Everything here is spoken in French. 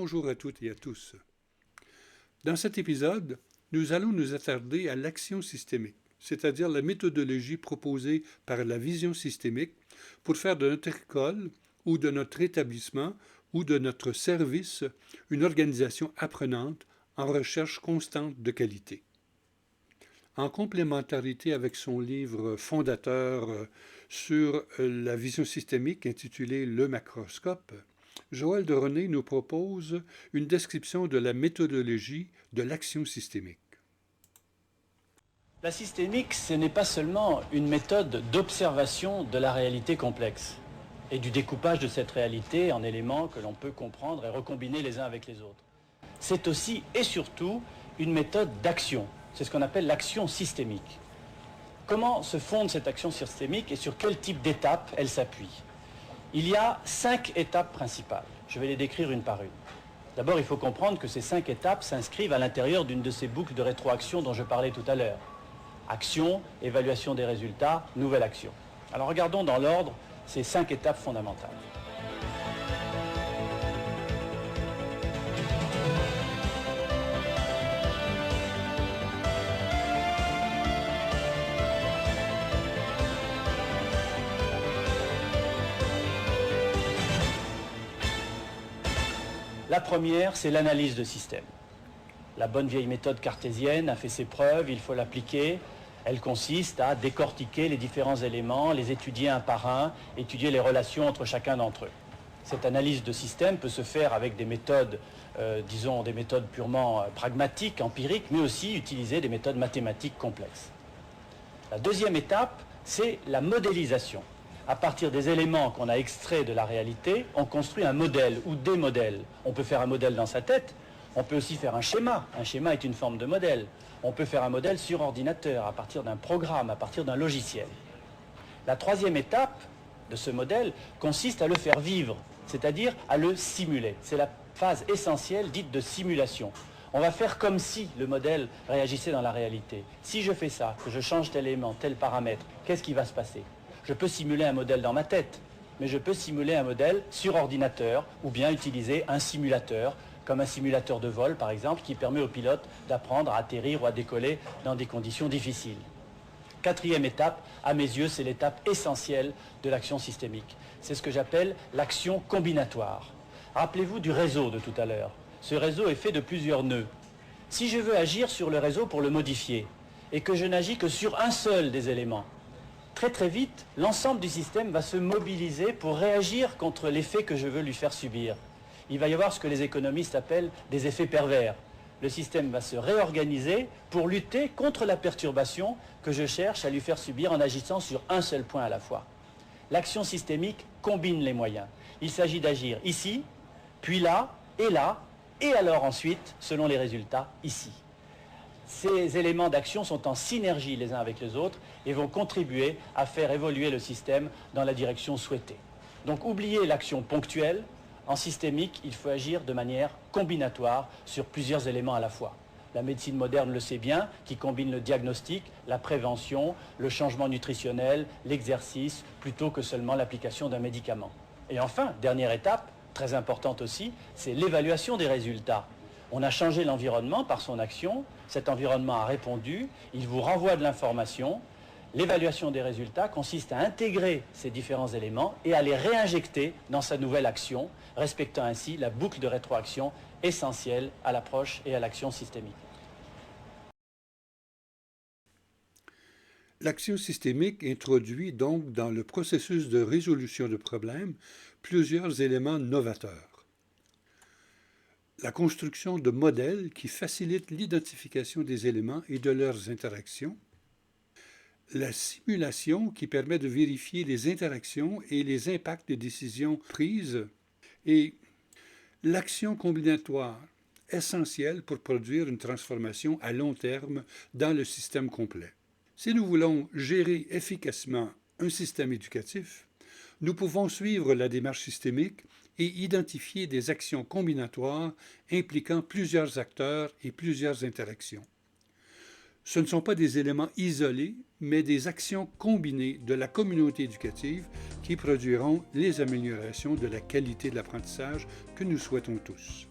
Bonjour à toutes et à tous. Dans cet épisode, nous allons nous attarder à l'action systémique, c'est-à-dire la méthodologie proposée par la vision systémique pour faire de notre école ou de notre établissement ou de notre service une organisation apprenante en recherche constante de qualité. En complémentarité avec son livre fondateur sur la vision systémique intitulé Le macroscope, Joël de René nous propose une description de la méthodologie de l'action systémique. La systémique, ce n'est pas seulement une méthode d'observation de la réalité complexe et du découpage de cette réalité en éléments que l'on peut comprendre et recombiner les uns avec les autres. C'est aussi et surtout une méthode d'action. C'est ce qu'on appelle l'action systémique. Comment se fonde cette action systémique et sur quel type d'étapes elle s'appuie? Il y a 5 étapes principales. Je vais les décrire une par une. D'abord, il faut comprendre que ces 5 étapes s'inscrivent à l'intérieur d'une de ces boucles de rétroaction dont je parlais tout à l'heure. Action, évaluation des résultats, nouvelle action. Alors regardons dans l'ordre ces 5 étapes fondamentales. La première, c'est l'analyse de système. La bonne vieille méthode cartésienne a fait ses preuves, il faut l'appliquer. Elle consiste à décortiquer les différents éléments, les étudier un par un, étudier les relations entre chacun d'entre eux. Cette analyse de système peut se faire avec des méthodes, disons des méthodes purement pragmatiques, empiriques, mais aussi utiliser des méthodes mathématiques complexes. La deuxième étape, c'est la modélisation. À partir des éléments qu'on a extraits de la réalité, on construit un modèle ou des modèles. On peut faire un modèle dans sa tête, on peut aussi faire un schéma. Un schéma est une forme de modèle. On peut faire un modèle sur ordinateur, à partir d'un programme, à partir d'un logiciel. La troisième étape de ce modèle consiste à le faire vivre, c'est-à-dire à le simuler. C'est la phase essentielle dite de simulation. On va faire comme si le modèle réagissait dans la réalité. Si je fais ça, que je change tel élément, tel paramètre, qu'est-ce qui va se passer? Je peux simuler un modèle dans ma tête, mais je peux simuler un modèle sur ordinateur ou bien utiliser un simulateur, comme un simulateur de vol par exemple, qui permet au pilote d'apprendre à atterrir ou à décoller dans des conditions difficiles. Quatrième étape, à mes yeux, c'est l'étape essentielle de l'action systémique. C'est ce que j'appelle l'action combinatoire. Rappelez-vous du réseau de tout à l'heure. Ce réseau est fait de plusieurs nœuds. Si je veux agir sur le réseau pour le modifier, et que je n'agis que sur un seul des éléments, très vite, l'ensemble du système va se mobiliser pour réagir contre l'effet que je veux lui faire subir. Il va y avoir ce que les économistes appellent des effets pervers. Le système va se réorganiser pour lutter contre la perturbation que je cherche à lui faire subir en agissant sur un seul point à la fois. L'action systémique combine les moyens. Il s'agit d'agir ici, puis là, et alors ensuite, selon les résultats, ici. Ces éléments d'action sont en synergie les uns avec les autres et vont contribuer à faire évoluer le système dans la direction souhaitée. Donc oubliez l'action ponctuelle. En systémique, il faut agir de manière combinatoire sur plusieurs éléments à la fois. La médecine moderne le sait bien, qui combine le diagnostic, la prévention, le changement nutritionnel, l'exercice, plutôt que seulement l'application d'un médicament. Et enfin, dernière étape, très importante aussi, c'est l'évaluation des résultats. On a changé l'environnement par son action, cet environnement a répondu, il vous renvoie de l'information. L'évaluation des résultats consiste à intégrer ces différents éléments et à les réinjecter dans sa nouvelle action, respectant ainsi la boucle de rétroaction essentielle à l'approche et à l'action systémique. L'action systémique introduit donc dans le processus de résolution de problèmes plusieurs éléments novateurs. La construction de modèles qui facilitent l'identification des éléments et de leurs interactions. La simulation qui permet de vérifier les interactions et les impacts des décisions prises. Et l'action combinatoire, essentielle pour produire une transformation à long terme dans le système complet. Si nous voulons gérer efficacement un système éducatif, nous pouvons suivre la démarche systémique et identifier des actions combinatoires impliquant plusieurs acteurs et plusieurs interactions. Ce ne sont pas des éléments isolés, mais des actions combinées de la communauté éducative qui produiront les améliorations de la qualité de l'apprentissage que nous souhaitons tous.